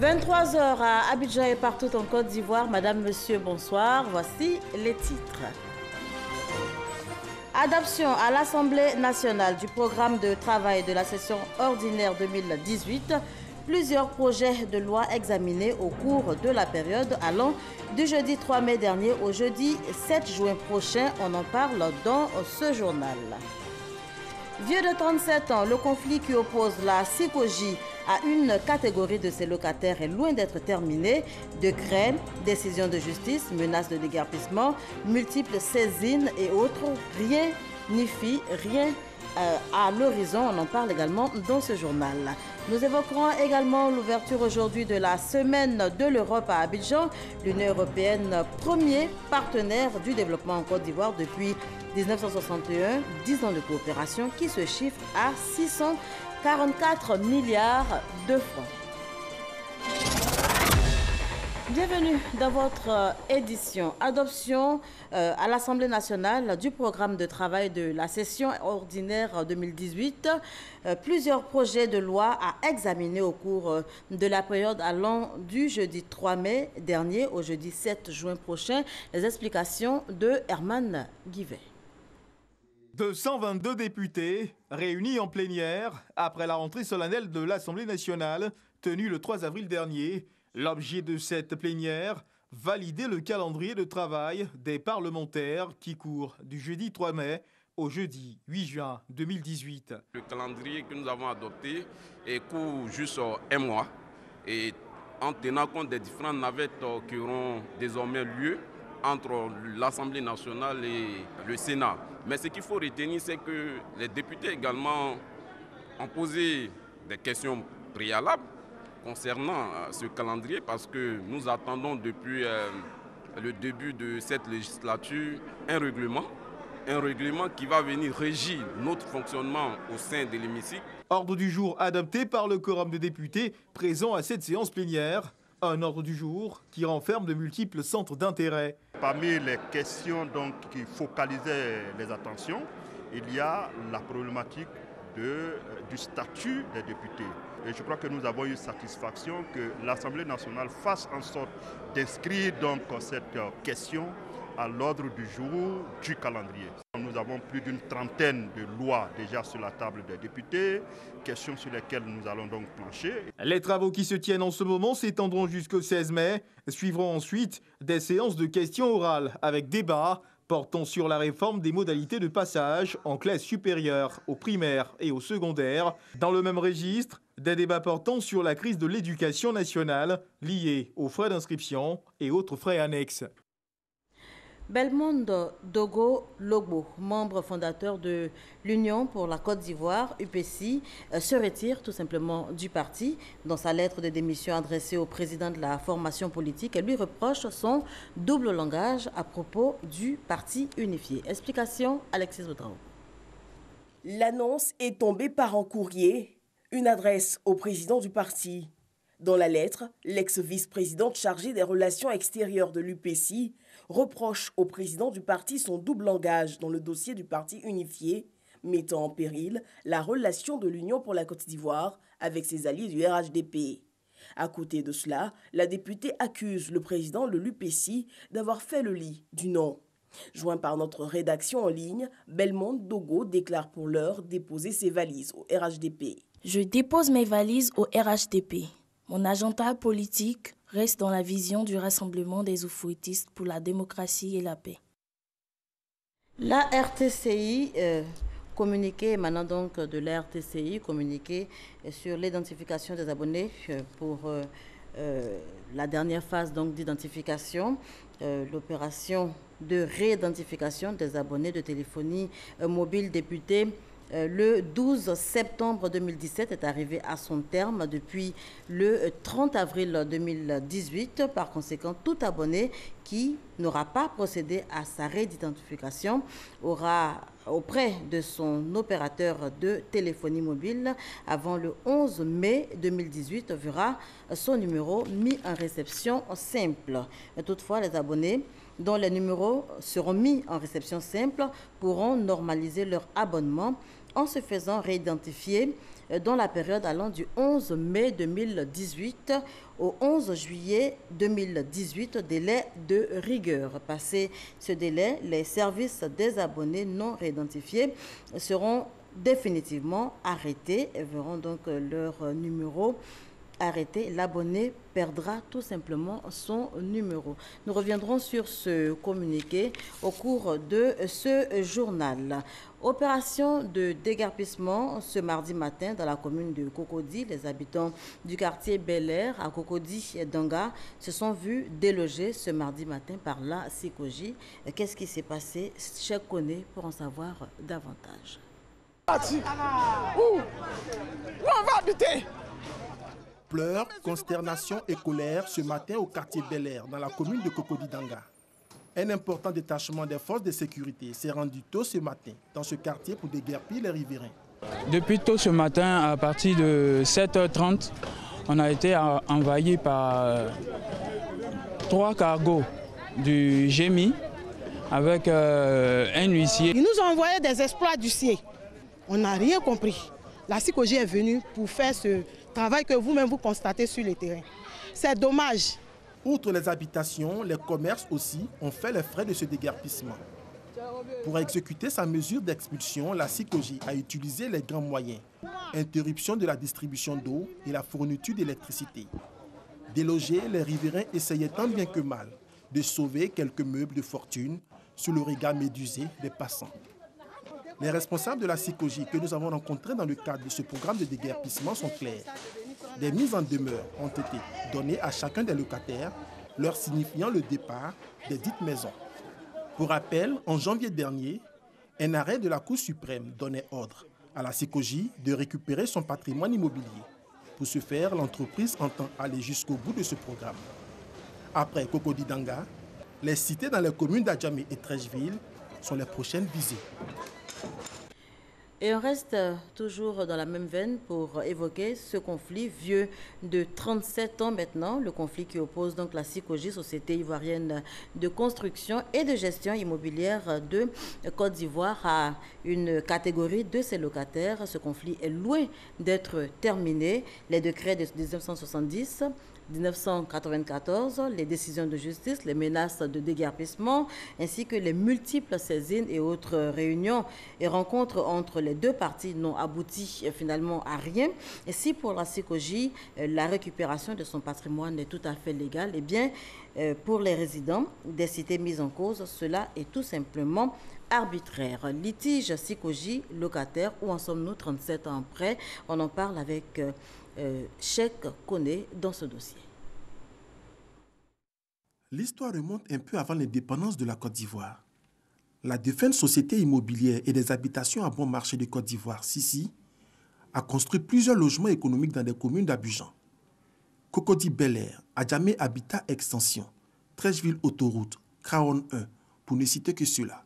23 heures à Abidjan et partout en Côte d'Ivoire. Madame, monsieur, bonsoir. Voici les titres. Adoption à l'Assemblée nationale du programme de travail de la session ordinaire 2018. Plusieurs projets de loi examinés au cours de la période allant du jeudi 3 mai dernier au jeudi 7 juin prochain. On en parle dans ce journal. Vieux de 37 ans, le conflit qui oppose la CICOJ à une catégorie de ses locataires est loin d'être terminé. Décrets, décisions de justice, menaces de déguerpissement, multiples saisines et autres, rien n'y fit, rien à l'horizon. On en parle également dans ce journal. Nous évoquerons également l'ouverture aujourd'hui de la Semaine de l'Europe à Abidjan. L'Union européenne, premier partenaire du développement en Côte d'Ivoire depuis 1961, 10 ans de coopération qui se chiffre à 644 milliards de francs. Bienvenue dans votre édition. Adoption à l'Assemblée nationale du programme de travail de la session ordinaire 2018. Plusieurs projets de loi à examiner au cours de la période allant du jeudi 3 mai dernier au jeudi 7 juin prochain. Les explications de Herman Guivet. 222 députés réunis en plénière après la rentrée solennelle de l'Assemblée nationale tenue le 3 avril dernier. L'objet de cette plénière, valider le calendrier de travail des parlementaires qui court du jeudi 3 mai au jeudi 8 juin 2018. Le calendrier que nous avons adopté court juste un mois et en tenant compte des différentes navettes qui auront désormais lieu entre l'Assemblée nationale et le Sénat. Mais ce qu'il faut retenir, c'est que les députés également ont posé des questions préalables concernant ce calendrier parce que nous attendons depuis le début de cette législature un règlement qui va venir régir notre fonctionnement au sein de l'hémicycle. Ordre du jour adopté par le quorum de députés présents à cette séance plénière. Un ordre du jour qui renferme de multiples centres d'intérêt. Parmi les questions donc, qui focalisaient les attentions, il y a la problématique du statut des députés. Et je crois que nous avons eu satisfaction que l'Assemblée nationale fasse en sorte d'inscrire donc cette question à l'ordre du jour du calendrier. Nous avons plus d'une trentaine de lois déjà sur la table des députés, questions sur lesquelles nous allons donc plancher. Les travaux qui se tiennent en ce moment s'étendront jusqu'au 16 mai. Suivront ensuite des séances de questions orales avec débat portant sur la réforme des modalités de passage en classe supérieure, au primaire et au secondaire. Dans le même registre, des débats portant sur la crise de l'éducation nationale liée aux frais d'inscription et autres frais annexes. Belmond Dogo Logbo, membre fondateur de l'Union pour la Côte d'Ivoire, UPC, se retire tout simplement du parti. Dans sa lettre de démission adressée au président de la formation politique, elle lui reproche son double langage à propos du parti unifié. Explication, Alexis Oudrao. L'annonce est tombée par un courrier, une adresse au président du parti. Dans la lettre, l'ex-vice-présidente chargée des relations extérieures de l'UPC reproche au président du parti son double langage dans le dossier du parti unifié, mettant en péril la relation de l'Union pour la Côte d'Ivoire avec ses alliés du RHDP. À côté de cela, la députée accuse le président de l'UPC d'avoir fait le lit du non. Joint par notre rédaction en ligne, Belmond Dogo déclare pour l'heure déposer ses valises au RHDP. Je dépose mes valises au RHDP. Mon agenda politique reste dans la vision du Rassemblement des oufouettistes pour la démocratie et la paix. La RTCI, communiqué émanant donc de la RTCI, communiqué sur l'identification des abonnés pour la dernière phase d'identification, l'opération de réidentification des abonnés de téléphonie mobile députée le 12 septembre 2017 est arrivé à son terme depuis le 30 avril 2018. Par conséquent, tout abonné qui n'aura pas procédé à sa réidentification aura auprès de son opérateur de téléphonie mobile avant le 11 mai 2018 verra son numéro mis en réception simple. Toutefois, les abonnés dont les numéros seront mis en réception simple pourront normaliser leur abonnement en se faisant réidentifier dans la période allant du 11 mai 2018 au 11 juillet 2018, délai de rigueur. Passé ce délai, les services des abonnés non réidentifiés seront définitivement arrêtés et verront donc leur numéro arrêté. L'abonné perdra tout simplement son numéro. Nous reviendrons sur ce communiqué au cours de ce journal. Opération de déguerpissement ce mardi matin dans la commune de Cocody. Les habitants du quartier Bel Air à Cocody et Danga se sont vus délogés ce mardi matin par la SICOJ. Qu'est-ce qui s'est passé? Cheikh Koné pour en savoir davantage. Où on va habiter? Pleurs, consternation et colère ce matin au quartier Bel Air dans la commune de Cocody Danga. Un important détachement des forces de sécurité s'est rendu tôt ce matin dans ce quartier pour déguerpir les riverains. Depuis tôt ce matin, à partir de 7h30, on a été envahi par 3 cargos du GMI avec un huissier. Ils nous ont envoyé des exploits d'huissier. On n'a rien compris. La SICOJ est venue pour faire ce travail que vous-même vous constatez sur le terrain. C'est dommage. Outre les habitations, les commerces aussi ont fait les frais de ce déguerpissement. Pour exécuter sa mesure d'expulsion, la SICOJ a utilisé les grands moyens. Interruption de la distribution d'eau et la fourniture d'électricité. Délogés, les riverains essayaient tant bien que mal de sauver quelques meubles de fortune sous le regard médusé des passants. Les responsables de la SICOJ que nous avons rencontrés dans le cadre de ce programme de déguerpissement sont clairs. Des mises en demeure ont été données à chacun des locataires, leur signifiant le départ des dites maisons. Pour rappel, en janvier dernier, un arrêt de la Cour suprême donnait ordre à la SICOJ de récupérer son patrimoine immobilier. Pour ce faire, l'entreprise entend aller jusqu'au bout de ce programme. Après Cocody Danga, les cités dans les communes d'Adjamé et Treichville sont les prochaines visées. Et on reste toujours dans la même veine pour évoquer ce conflit vieux de 37 ans maintenant, le conflit qui oppose donc la SICOJ, Société ivoirienne de construction et de gestion immobilière de Côte d'Ivoire, à une catégorie de ses locataires. Ce conflit est loin d'être terminé. Les décrets de 1970, 1994, les décisions de justice, les menaces de déguerpissement, ainsi que les multiples saisines et autres réunions et rencontres entre les deux parties n'ont abouti finalement à rien. Et si pour la SICOJ, la récupération de son patrimoine est tout à fait légale, eh bien, pour les résidents des cités mises en cause, cela est tout simplement arbitraire. Litige SICOJ locataire, où en sommes-nous 37 ans après? On en parle avec Cheikh Koné dans ce dossier. L'histoire remonte un peu avant l'indépendance de la Côte d'Ivoire. La défunte Société immobilière et des habitations à bon marché de Côte d'Ivoire, Sissi, a construit plusieurs logements économiques dans des communes d'Abidjan. Cocody Bel Air, Adjamé Habitat Extension, Treichville Autoroute, Craon 1, pour ne citer que cela.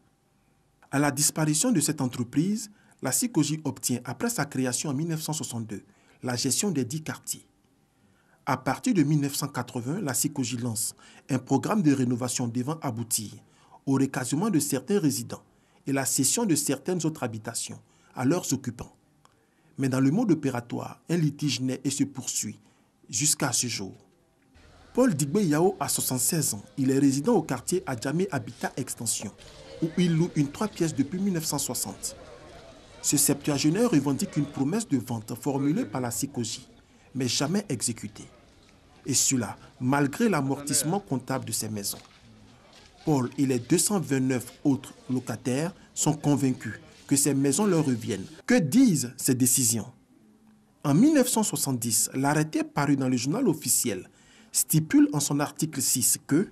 À la disparition de cette entreprise, la SICOJ obtient, après sa création en 1962, la gestion des 10 quartiers. À partir de 1980, la SICOJ lance un programme de rénovation devant aboutir au recasement de certains résidents et la cession de certaines autres habitations à leurs occupants. Mais dans le mode opératoire, un litige naît et se poursuit jusqu'à ce jour. Paul Digbe Yao a 76 ans. Il est résident au quartier Adjamé Habitat Extension, où il loue une 3 pièces depuis 1960. Ce septuagénaire revendique une promesse de vente formulée par la SICOJ, mais jamais exécutée. Et cela, malgré l'amortissement comptable de ces maisons. Paul et les 229 autres locataires sont convaincus que ces maisons leur reviennent. Que disent ces décisions? En 1970, l'arrêté paru dans le journal officiel stipule en son article 6 que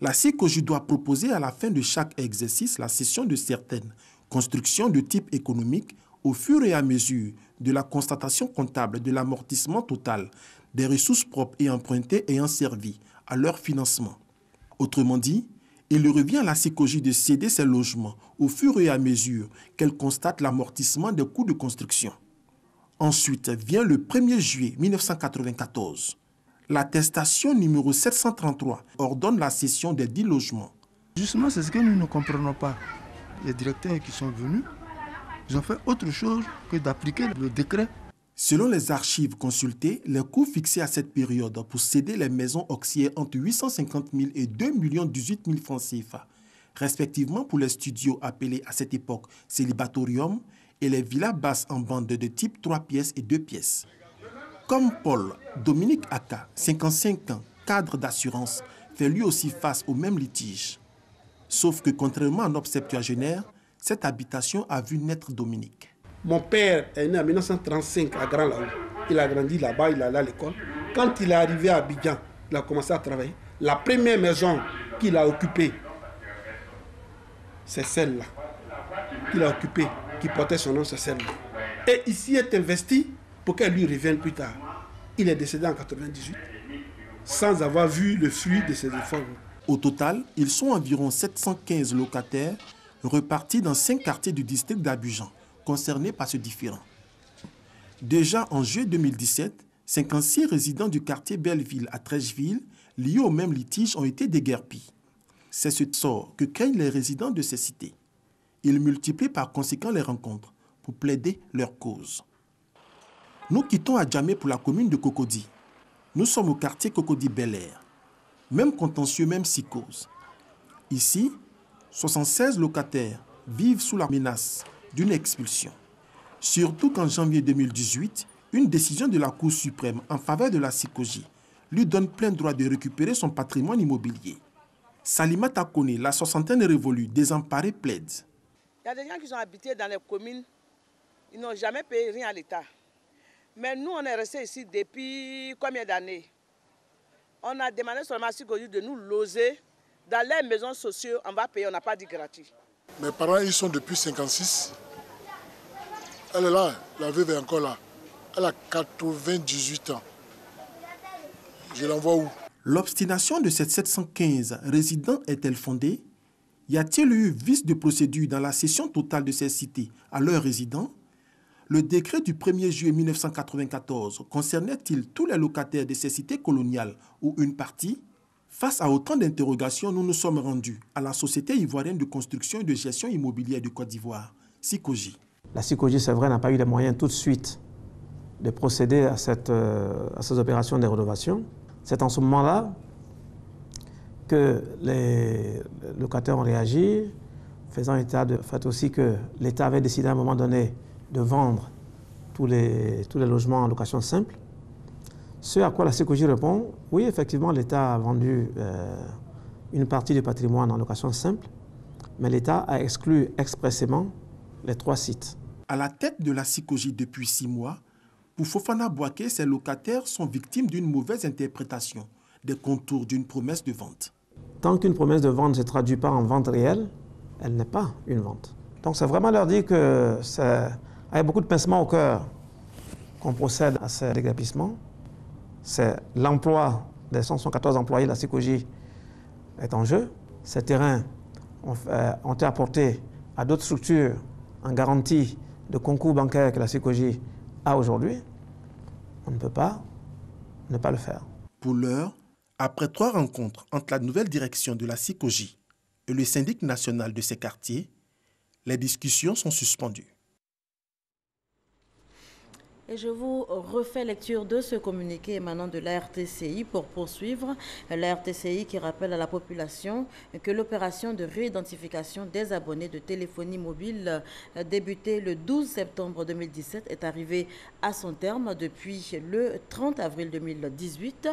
la SICOJ doit proposer à la fin de chaque exercice la cession de certaines constructions de type économique au fur et à mesure de la constatation comptable de l'amortissement total des ressources propres et empruntées ayant servi à leur financement. Autrement dit, il revient à la SICOJ de céder ses logements au fur et à mesure qu'elle constate l'amortissement des coûts de construction. Ensuite vient le 1er juillet 1994. L'attestation numéro 733 ordonne la cession des 10 logements. Justement, c'est ce que nous ne comprenons pas. Les directeurs qui sont venus, ils ont fait autre chose que d'appliquer le décret. Selon les archives consultées, les coûts fixés à cette période pour céder les maisons oscillaient entre 850 000 et 2 018 000 francs CFA, respectivement pour les studios appelés à cette époque célibatorium et les villas basses en bande de type 3 pièces et 2 pièces. Comme Paul, Dominique Aka, 55 ans, cadre d'assurance, fait lui aussi face au même litige. Sauf que contrairement à notre septuagénaire, cette habitation a vu naître Dominique. Mon père est né en 1935 à Grand Laou. Il a grandi là-bas, il allait à l'école. Quand il est arrivé à Abidjan, il a commencé à travailler. La première maison qu'il a occupée, c'est celle-là. Qu'il a occupée, qui portait son nom, c'est celle-là. Et ici est investi pour qu'elle lui revienne plus tard. Il est décédé en 1998 sans avoir vu le fruit de ses efforts. Au total, ils sont environ 715 locataires repartis dans 5 quartiers du district d'Abidjan, concernés par ce différend. Déjà en juillet 2017, 56 résidents du quartier Belleville à Trècheville, liés au même litige, ont été déguerpis. C'est ce sort que craignent les résidents de ces cités. Ils multiplient par conséquent les rencontres pour plaider leur cause. Nous quittons Adjamé pour la commune de Cocody. Nous sommes au quartier Cocody-Bel-Air. Même contentieux, même psychose. Ici, 76 locataires vivent sous la menace d'une expulsion. Surtout qu'en janvier 2018, une décision de la Cour suprême en faveur de la Sikoji lui donne plein droit de récupérer son patrimoine immobilier. Salima Takone, la soixantaine révolue, désemparée, plaide. Il y a des gens qui ont habité dans les communes, ils n'ont jamais payé rien à l'État. Mais nous, on est restés ici depuis combien d'années? On a demandé seulement à Sikoji de nous loger dans les maisons sociales, on va payer, on n'a pas dit gratuit. Mes parents, ils sont depuis 56. Elle est là, la veuve est encore là. Elle a 98 ans. Je l'envoie où? L'obstination de ces 715 résidents est-elle fondée? Y a-t-il eu vice de procédure dans la cession totale de ces cités à leurs résidents? Le décret du 1er juillet 1994 concernait-il tous les locataires de ces cités coloniales ou une partie? Face à autant d'interrogations, nous nous sommes rendus à la Société ivoirienne de construction et de gestion immobilière du Côte d'Ivoire, Sikoji. La Sikoji, c'est vrai, n'a pas eu les moyens tout de suite de procéder à ces opérations de rénovation. C'est en ce moment-là que les locataires ont réagi, faisant état de fait aussi que l'État avait décidé à un moment donné de vendre tous les logements en location simple. Ce à quoi la Sikoji répond, oui, effectivement, l'État a vendu une partie du patrimoine en location simple, mais l'État a exclu expressément les 3 sites. À la tête de la Sikoji depuis 6 mois, pour Fofana Bouaké, ces locataires sont victimes d'une mauvaise interprétation des contours d'une promesse de vente. Tant qu'une promesse de vente ne se traduit pas en vente réelle, elle n'est pas une vente. Donc c'est vraiment leur dire que c'est avec beaucoup de pincement au cœur qu'on procède à ces déguerpissements. C'est l'emploi des 114 employés de la Sikoji est en jeu. Ces terrains ont été apportés à d'autres structures en garantie de concours bancaires que la Sikoji a aujourd'hui. On ne peut pas ne pas le faire. Pour l'heure, après 3 rencontres entre la nouvelle direction de la Sikoji et le syndic national de ces quartiers, les discussions sont suspendues. Et je vous refais lecture de ce communiqué émanant de la RTCI pour poursuivre. La RTCI qui rappelle à la population que l'opération de réidentification des abonnés de téléphonie mobile débutée le 12 septembre 2017 est arrivée à son terme depuis le 30 avril 2018.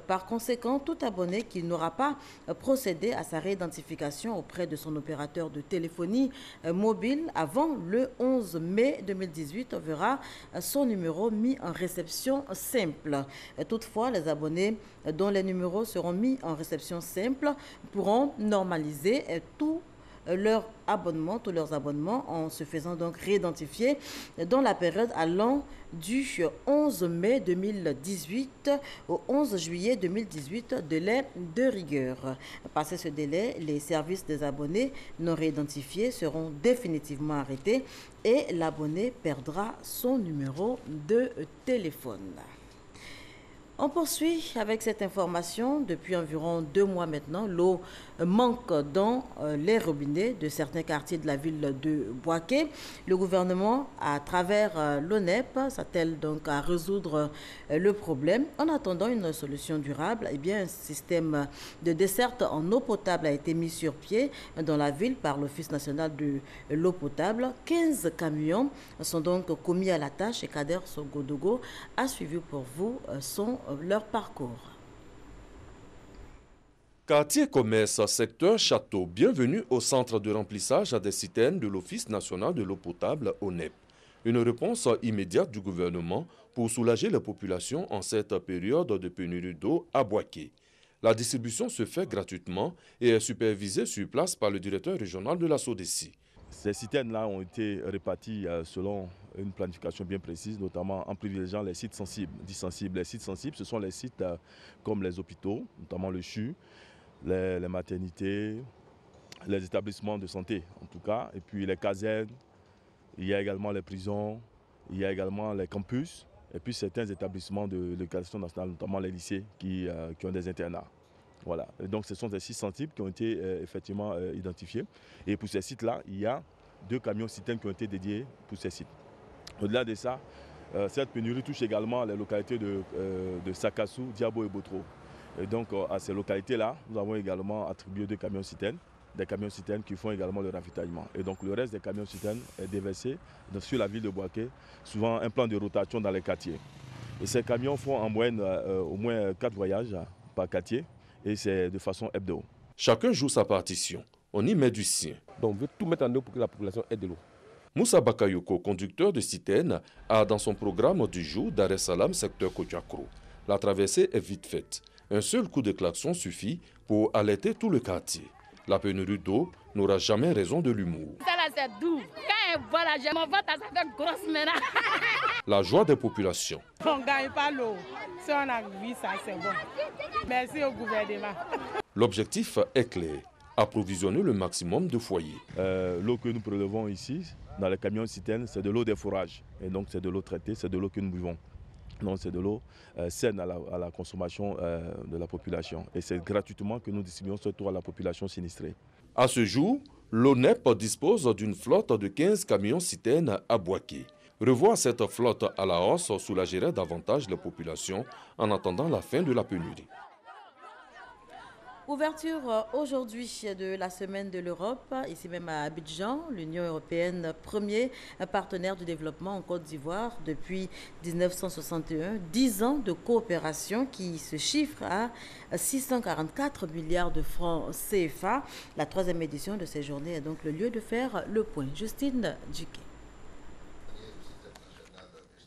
Par conséquent, tout abonné qui n'aura pas procédé à sa réidentification auprès de son opérateur de téléphonie mobile avant le 11 mai 2018 verra son numéro mis en réception simple. Toutefois, les abonnés dont les numéros seront mis en réception simple pourront normaliser tous leurs abonnements en se faisant donc réidentifier dans la période allant du 11 mai 2018 au 11 juillet 2018, délai de rigueur. Passé ce délai, les services des abonnés non réidentifiés seront définitivement arrêtés et l'abonné perdra son numéro de téléphone. On poursuit avec cette information. Depuis environ 2 mois maintenant, l'eau manque dans les robinets de certains quartiers de la ville de Bouaké. Le gouvernement, à travers l'ONEP, s'attelle donc à résoudre le problème. En attendant une solution durable, eh bien, un système de desserte en eau potable a été mis sur pied dans la ville par l'Office national de l'eau potable. 15 camions sont donc commis à la tâche et Kader Sogodogo a suivi pour vous leur parcours. Quartier commerce, secteur château, bienvenue au centre de remplissage des citernes de l'Office national de l'eau potable, ONEP. Une réponse immédiate du gouvernement pour soulager la population en cette période de pénurie d'eau à Bouaké. La distribution se fait gratuitement et est supervisée sur place par le directeur régional de la SODECI. Ces citernes-là ont été réparties selon une planification bien précise, notamment en privilégiant les sites sensibles. Les sites sensibles, ce sont les sites comme les hôpitaux, notamment le CHU, les maternités, les établissements de santé en tout cas, et puis les casernes, il y a également les prisons, il y a également les campus, et puis certains établissements de l'éducation nationale, notamment les lycées qui ont des internats. Voilà. Et donc ce sont des sites sensibles qui ont été effectivement identifiés. Et pour ces sites-là, il y a 2 camions citernes qui ont été dédiés pour ces sites. Au-delà de ça, cette pénurie touche également les localités de Sakassou, Diabo et Botro. Et donc à ces localités-là, nous avons également attribué 2 camions citernes, des camions citernes qui font également le ravitaillement. Et donc le reste des camions citernes est déversé sur la ville de Bouaké, souvent un plan de rotation dans les quartiers. Et ces camions font en moyenne au moins 4 voyages par quartier. Et c'est de façon hebdo. Chacun joue sa partition. On y met du sien. Donc on veut tout mettre en œuvre pour que la population ait de l'eau. Moussa Bakayoko, conducteur de citerne, a dans son programme du jour Dar es Salaam, secteur Kotiakro. La traversée est vite faite. Un seul coup de klaxon suffit pour alerter tout le quartier. La pénurie d'eau n'aura jamais raison de l'humour. Ça là c'est doux. Quand elle voit là, je m'en vais avec grosse ménage. La joie des populations. On ne gagne pas l'eau. Si on a vu ça, c'est bon. Merci au gouvernement. L'objectif est clair. Approvisionner le maximum de foyers. L'eau que nous prélevons ici, dans les camions citernes, c'est de l'eau des forages. Et donc c'est de l'eau traitée, c'est de l'eau que nous buvons. Donc c'est de l'eau saine à la consommation de la population. Et c'est gratuitement que nous distribuons surtout à la population sinistrée. À ce jour, l'ONEP dispose d'une flotte de 15 camions citernes à Bouaké. Revoir cette flotte à la hausse soulagerait davantage la population en attendant la fin de la pénurie. Ouverture aujourd'hui de la Semaine de l'Europe, ici même à Abidjan, l'Union européenne, premier partenaire du développement en Côte d'Ivoire depuis 1961. 10 ans de coopération qui se chiffre à 644 milliards de francs CFA. La 3e édition de ces journées est donc le lieu de faire le point. Justine Djiké.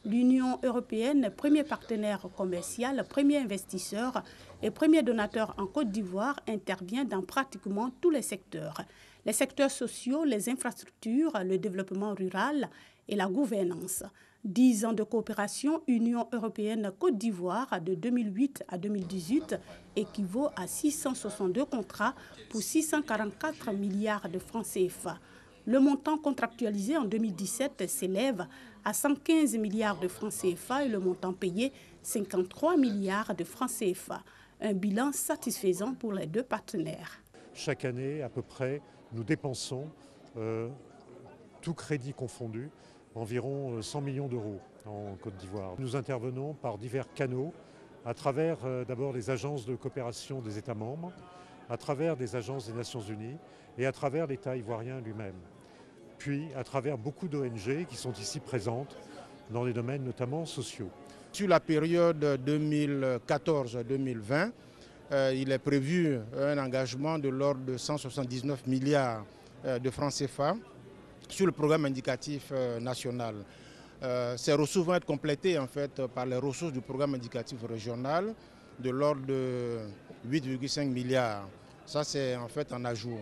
L'Union européenne, premier partenaire commercial, premier investisseur et premier donateur en Côte d'Ivoire, intervient dans pratiquement tous les secteurs. Les secteurs sociaux, les infrastructures, le développement rural et la gouvernance. 10 ans de coopération Union européenne-Côte d'Ivoire de 2008 à 2018 équivaut à 662 contrats pour 644 milliards de francs CFA. Le montant contractualisé en 2017 s'élève à 115 milliards de francs CFA et le montant payé 53 milliards de francs CFA. Un bilan satisfaisant pour les 2 partenaires. Chaque année, à peu près, nous dépensons, tout crédit confondu, environ 100 millions d'euros en Côte d'Ivoire. Nous intervenons par divers canaux, à travers d'abord les agences de coopération des États membres, à travers des agences des Nations Unies et à travers l'État ivoirien lui-même. Puis à travers beaucoup d'ONG qui sont ici présentes dans des domaines notamment sociaux. Sur la période 2014-2020, il est prévu un engagement de l'ordre de 179 milliards de francs CFA sur le programme indicatif national. Ces ressources vont être complétées en fait par les ressources du programme indicatif régional de l'ordre de 8,5 milliards. Ça c'est en fait un ajout.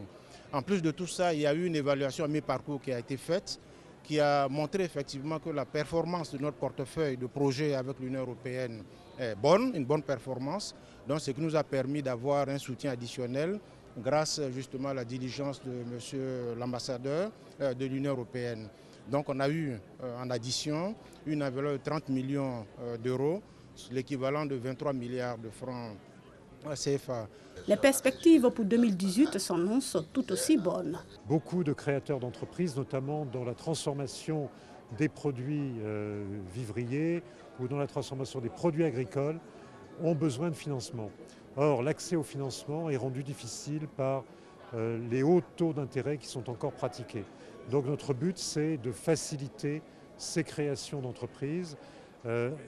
En plus de tout ça, il y a eu une évaluation à mi-parcours qui a été faite, qui a montré effectivement que la performance de notre portefeuille de projets avec l'Union européenne est bonne, une bonne performance. Donc ce qui nous a permis d'avoir un soutien additionnel grâce justement à la diligence de monsieur l'ambassadeur de l'Union européenne. Donc on a eu en addition une enveloppe de 30 millions d'euros l'équivalent de 23 milliards de francs CFA. Les perspectives pour 2018 s'annoncent tout aussi bonnes. Beaucoup de créateurs d'entreprises, notamment dans la transformation des produits vivriers ou dans la transformation des produits agricoles, ont besoin de financement. Or, l'accès au financement est rendu difficile par les hauts taux d'intérêt qui sont encore pratiqués. Donc notre but, c'est de faciliter ces créations d'entreprises,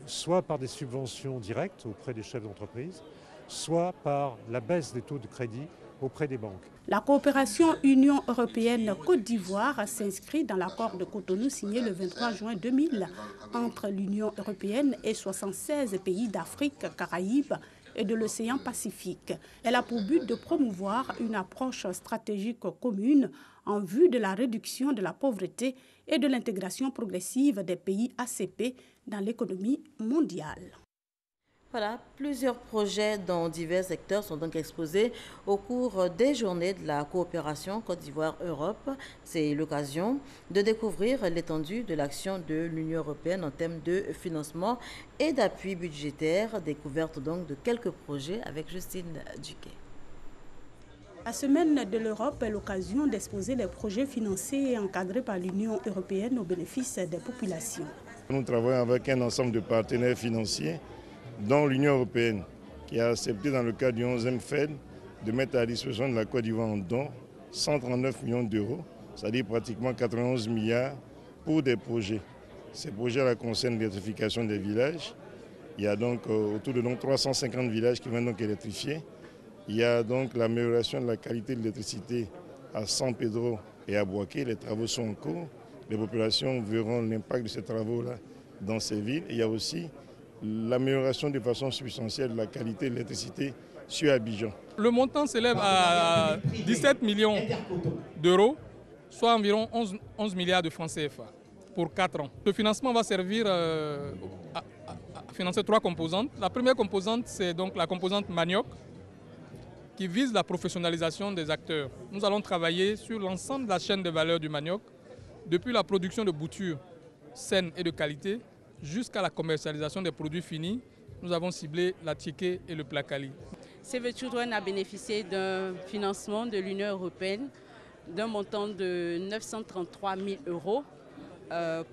soit par des subventions directes auprès des chefs d'entreprise, soit par la baisse des taux de crédit auprès des banques. La coopération Union européenne-Côte d'Ivoire s'inscrit dans l'accord de Cotonou signé le 23 juin 2000 entre l'Union européenne et 76 pays d'Afrique, Caraïbes et de l'océan Pacifique. Elle a pour but de promouvoir une approche stratégique commune en vue de la réduction de la pauvreté et de l'intégration progressive des pays ACP dans l'économie mondiale. Voilà, plusieurs projets dans divers secteurs sont donc exposés au cours des journées de la coopération Côte d'Ivoire-Europe. C'est l'occasion de découvrir l'étendue de l'action de l'Union européenne en termes de financement et d'appui budgétaire. Découverte donc de quelques projets avec Justine Duquet. La semaine de l'Europe est l'occasion d'exposer les projets financés et encadrés par l'Union européenne au bénéfice des populations. Nous travaillons avec un ensemble de partenaires financiers, dont l'Union européenne, qui a accepté dans le cadre du 11e FED de mettre à disposition de la Côte d'Ivoire en don 139 millions d'euros, c'est-à-dire pratiquement 91 milliards pour des projets. Ces projets concernent l'électrification des villages. Il y a donc autour de 350 villages qui vont donc électrifier. Il y a donc l'amélioration de la qualité de l'électricité à San Pedro et à Boaké. Les travaux sont en cours. Les populations verront l'impact de ces travaux-là dans ces villes. Et il y a aussi l'amélioration de façon substantielle de la qualité de l'électricité sur Abidjan. Le montant s'élève à 17 millions d'euros, soit environ 11 milliards de francs CFA pour 4 ans. Le financement va servir à financer 3 composantes. La première composante, c'est donc la composante manioc, qui vise la professionnalisation des acteurs. Nous allons travailler sur l'ensemble de la chaîne de valeur du manioc, depuis la production de boutures saines et de qualité, jusqu'à la commercialisation des produits finis. Nous avons ciblé la ticket et le placali. Save the Children a bénéficié d'un financement de l'Union européenne d'un montant de 933 000 euros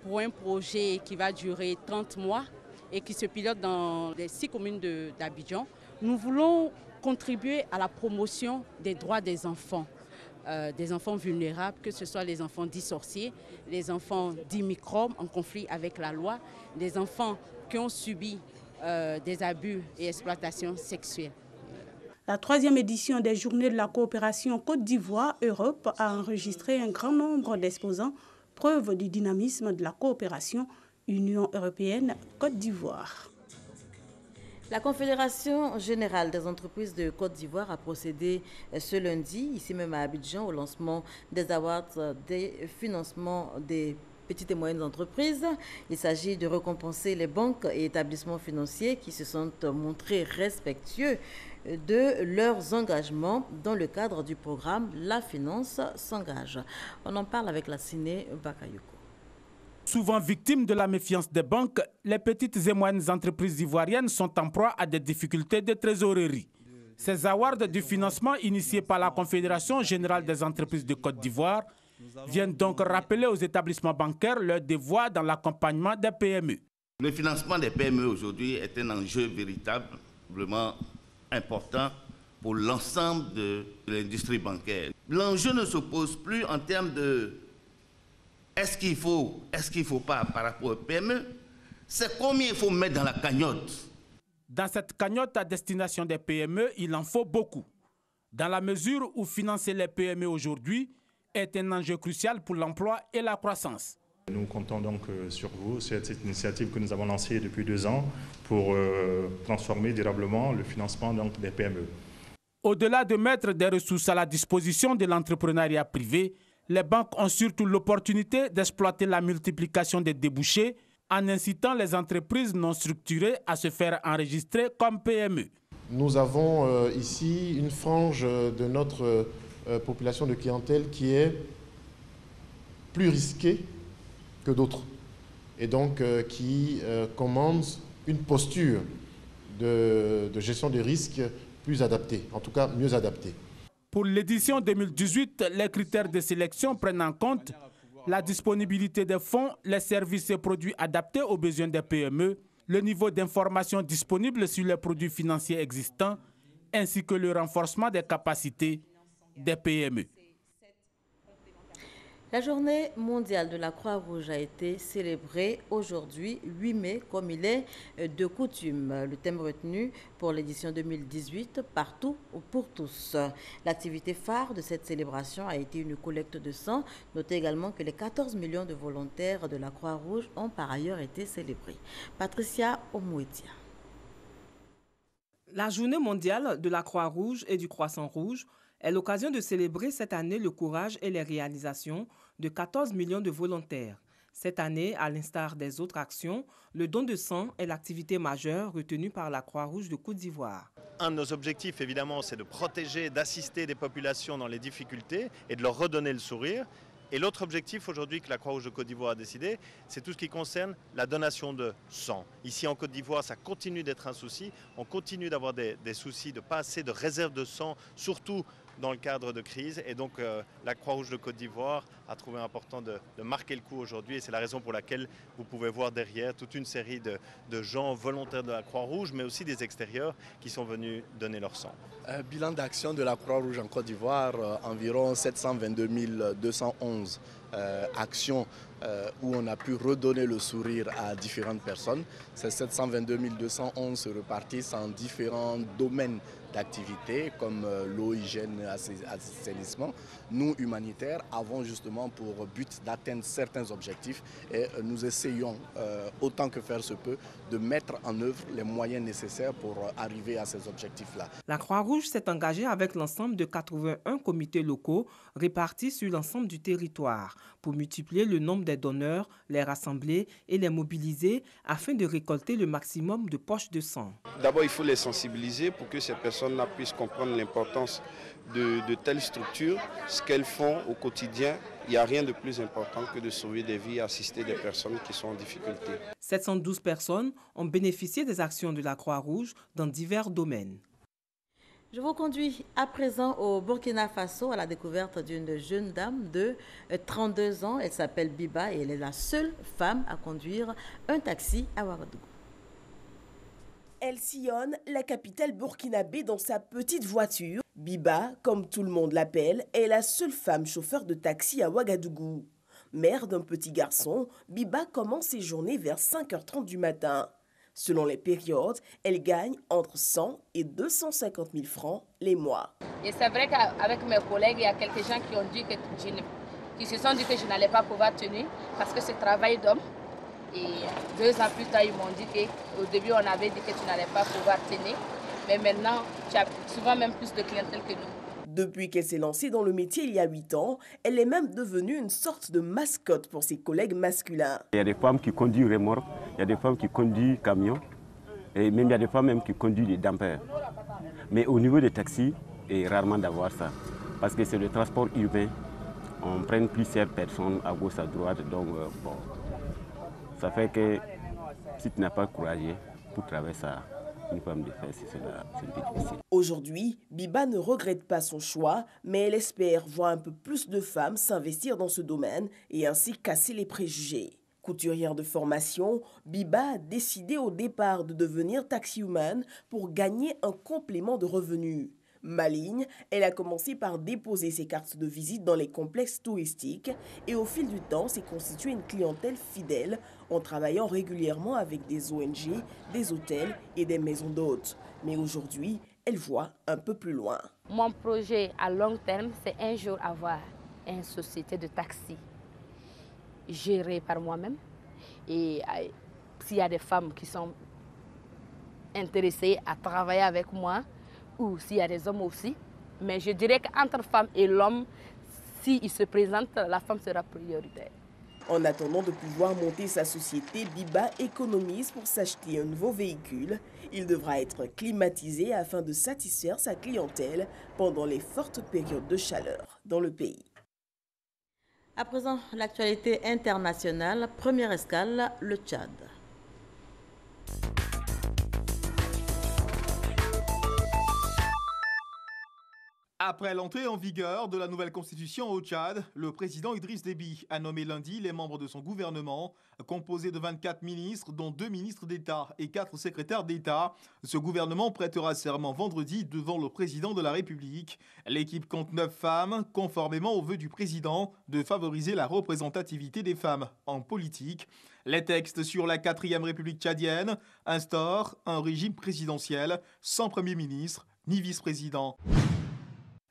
pour un projet qui va durer 30 mois et qui se pilote dans les 6 communes d'Abidjan. Nous voulons contribuer à la promotion des droits des enfants vulnérables, que ce soit les enfants dits sorciers, les enfants dits microbes en conflit avec la loi, des enfants qui ont subi des abus et exploitations sexuelles. La 3e édition des Journées de la coopération Côte d'Ivoire-Europe a enregistré un grand nombre d'exposants, preuve du dynamisme de la coopération Union européenne-Côte d'Ivoire. La Confédération générale des entreprises de Côte d'Ivoire a procédé ce lundi, ici même à Abidjan, au lancement des awards des financements des petites et moyennes entreprises. Il s'agit de récompenser les banques et établissements financiers qui se sont montrés respectueux de leurs engagements dans le cadre du programme La Finance s'engage. On en parle avec la Ciné Bakayoko. Souvent victimes de la méfiance des banques, les petites et moyennes entreprises ivoiriennes sont en proie à des difficultés de trésorerie. Ces awards du financement initiés par la Confédération générale des entreprises de Côte d'Ivoire viennent donc rappeler aux établissements bancaires leur devoir dans l'accompagnement des PME. Le financement des PME aujourd'hui est un enjeu véritablement important pour l'ensemble de l'industrie bancaire. L'enjeu ne se pose plus en termes de est-ce qu'il faut pas par rapport aux PME, c'est combien il faut mettre dans la cagnotte. Dans cette cagnotte à destination des PME, il en faut beaucoup. Dans la mesure où financer les PME aujourd'hui est un enjeu crucial pour l'emploi et la croissance. Nous comptons donc sur vous, cette initiative que nous avons lancée depuis 2 ans pour transformer durablement le financement donc, des PME. Au-delà de mettre des ressources à la disposition de l'entrepreneuriat privé, les banques ont surtout l'opportunité d'exploiter la multiplication des débouchés en incitant les entreprises non structurées à se faire enregistrer comme PME. Nous avons ici une frange de notre population de clientèle qui est plus risquée que d'autres et donc qui commande une posture de gestion des risques plus adaptés, en tout cas mieux adaptés. Pour l'édition 2018, les critères de sélection prennent en compte la disponibilité des fonds, les services et produits adaptés aux besoins des PME, le niveau d'information disponible sur les produits financiers existants, ainsi que le renforcement des capacités des PME. La journée mondiale de la Croix-Rouge a été célébrée aujourd'hui, 8 mai, comme il est de coutume. Le thème retenu pour l'édition 2018, partout pour tous. L'activité phare de cette célébration a été une collecte de sang. Notez également que les 14 millions de volontaires de la Croix-Rouge ont par ailleurs été célébrés. Patricia Omouetia. La journée mondiale de la Croix-Rouge et du Croissant-Rouge est l'occasion de célébrer cette année le courage et les réalisations de 14 millions de volontaires. Cette année, à l'instar des autres actions, le don de sang est l'activité majeure retenue par la Croix-Rouge de Côte d'Ivoire. Un de nos objectifs, évidemment, c'est de protéger, d'assister des populations dans les difficultés et de leur redonner le sourire. Et l'autre objectif aujourd'hui que la Croix-Rouge de Côte d'Ivoire a décidé, c'est tout ce qui concerne la donation de sang. Ici en Côte d'Ivoire, ça continue d'être un souci. On continue d'avoir des soucis de pas assez de réserves de sang, surtout dans le cadre de crise. Et donc la Croix-Rouge de Côte d'Ivoire a trouvé important de marquer le coup aujourd'hui. Et c'est la raison pour laquelle vous pouvez voir derrière toute une série de gens volontaires de la Croix-Rouge, mais aussi des extérieurs qui sont venus donner leur sang. Bilan d'action de la Croix-Rouge en Côte d'Ivoire, environ 722 211 actions où on a pu redonner le sourire à différentes personnes. Ces 722 211 se repartissent en différents domaines d'activité comme l'eau, hygiène, assainissement. Nous, humanitaires, avons justement pour but d'atteindre certains objectifs et nous essayons, autant que faire se peut, de mettre en œuvre les moyens nécessaires pour arriver à ces objectifs-là. La Croix-Rouge s'est engagée avec l'ensemble de 81 comités locaux répartis sur l'ensemble du territoire pour multiplier le nombre des donneurs, les rassembler et les mobiliser afin de récolter le maximum de poches de sang. D'abord, il faut les sensibiliser pour que ces personnes puissent comprendre l'importance de telles structures, ce qu'elles font au quotidien. Il n'y a rien de plus important que de sauver des vies et assister des personnes qui sont en difficulté. 712 personnes ont bénéficié des actions de la Croix-Rouge dans divers domaines. Je vous conduis à présent au Burkina Faso à la découverte d'une jeune dame de 32 ans. Elle s'appelle Biba et elle est la seule femme à conduire un taxi à Ouagadougou. Elle sillonne la capitale burkinabé dans sa petite voiture. Biba, comme tout le monde l'appelle, est la seule femme chauffeur de taxi à Ouagadougou. Mère d'un petit garçon, Biba commence ses journées vers 5h30 du matin. Selon les périodes, elle gagne entre 100 et 250 000 francs les mois. Et c'est vrai qu'avec mes collègues, il y a quelques gens qui ont dit qui se sont dit que je n'allais pas pouvoir tenir parce que c'est travail d'homme. Et 2 ans plus tard, ils m'ont dit qu'au début, on avait dit que tu n'allais pas pouvoir tenir. Mais maintenant, tu as souvent même plus de clientèle que nous. Depuis qu'elle s'est lancée dans le métier il y a 8 ans, elle est même devenue une sorte de mascotte pour ses collègues masculins. Il y a des femmes qui conduisent remorques, il y a des femmes qui conduisent camions, et même il y a des femmes même qui conduisent des dampers. Mais au niveau des taxis, il est rarement d'avoir ça. Parce que c'est le transport urbain. On prend plusieurs personnes à gauche, à droite, donc bon. Ça fait que si tu n'as pas courageux pour traverser une femme de fer, c'est difficile. Aujourd'hui, Biba ne regrette pas son choix, mais elle espère voir un peu plus de femmes s'investir dans ce domaine et ainsi casser les préjugés. Couturière de formation, Biba a décidé au départ de devenir taxiwoman pour gagner un complément de revenus. Maligne, elle a commencé par déposer ses cartes de visite dans les complexes touristiques et au fil du temps s'est constituée une clientèle fidèle en travaillant régulièrement avec des ONG, des hôtels et des maisons d'hôtes. Mais aujourd'hui, elle voit un peu plus loin. Mon projet à long terme, c'est un jour avoir une société de taxi gérée par moi-même. Et s'il y a des femmes qui sont intéressées à travailler avec moi, ou s'il y a des hommes aussi, mais je dirais qu'entre femme et l'homme, s'il se présente, la femme sera prioritaire. En attendant de pouvoir monter sa société, Biba économise pour s'acheter un nouveau véhicule. Il devra être climatisé afin de satisfaire sa clientèle pendant les fortes périodes de chaleur dans le pays. À présent, l'actualité internationale, première escale, le Tchad. Après l'entrée en vigueur de la nouvelle constitution au Tchad, le président Idriss Déby a nommé lundi les membres de son gouvernement, composé de 24 ministres, dont 2 ministres d'État et 4 secrétaires d'État. Ce gouvernement prêtera serment vendredi devant le président de la République. L'équipe compte 9 femmes, conformément au vœu du président de favoriser la représentativité des femmes en politique. Les textes sur la 4e République tchadienne instaurent un régime présidentiel sans Premier ministre ni vice-président.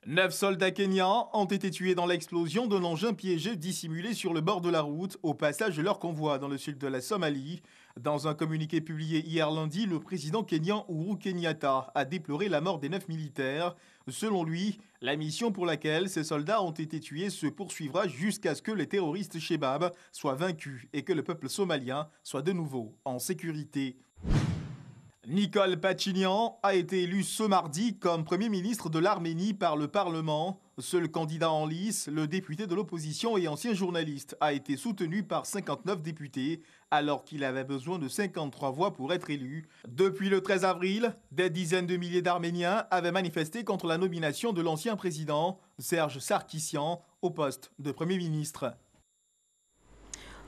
9 soldats kenyans ont été tués dans l'explosion d'un engin piégé dissimulé sur le bord de la route au passage de leur convoi dans le sud de la Somalie. Dans un communiqué publié hier lundi, le président kenyan Uhuru Kenyatta a déploré la mort des 9 militaires. Selon lui, la mission pour laquelle ces soldats ont été tués se poursuivra jusqu'à ce que les terroristes Shebab soient vaincus et que le peuple somalien soit de nouveau en sécurité. Nicole Pachinian a été élu ce mardi comme Premier ministre de l'Arménie par le Parlement. Seul candidat en lice, le député de l'opposition et ancien journaliste, a été soutenu par 59 députés, alors qu'il avait besoin de 53 voix pour être élu. Depuis le 13 avril, des dizaines de milliers d'Arméniens avaient manifesté contre la nomination de l'ancien président, Serge Sarkissian, au poste de Premier ministre.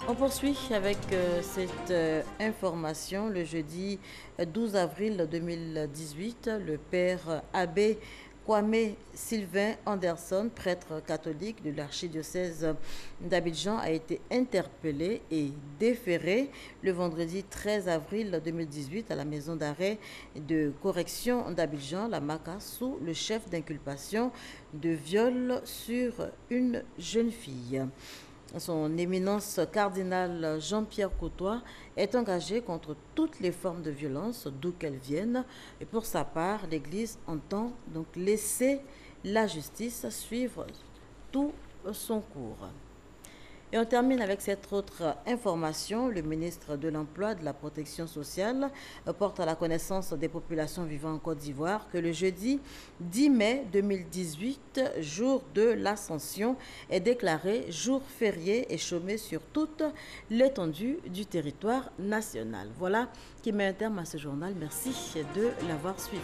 On poursuit avec cette information. Le jeudi 12 avril 2018, le père abbé Kwame Sylvain Anderson, prêtre catholique de l'archidiocèse d'Abidjan, a été interpellé et déféré le vendredi 13 avril 2018 à la maison d'arrêt de correction d'Abidjan, la MACA, sous le chef d'inculpation de viol sur une jeune fille. Son éminence cardinal Jean-Pierre Cautois est engagé contre toutes les formes de violence, d'où qu'elles viennent. Et pour sa part, l'Église entend donc laisser la justice suivre tout son cours. Et on termine avec cette autre information. Le ministre de l'Emploi et de la Protection sociale porte à la connaissance des populations vivant en Côte d'Ivoire que le jeudi 10 mai 2018, jour de l'Ascension, est déclaré jour férié et chômé sur toute l'étendue du territoire national. Voilà qui met un terme à ce journal. Merci de l'avoir suivi.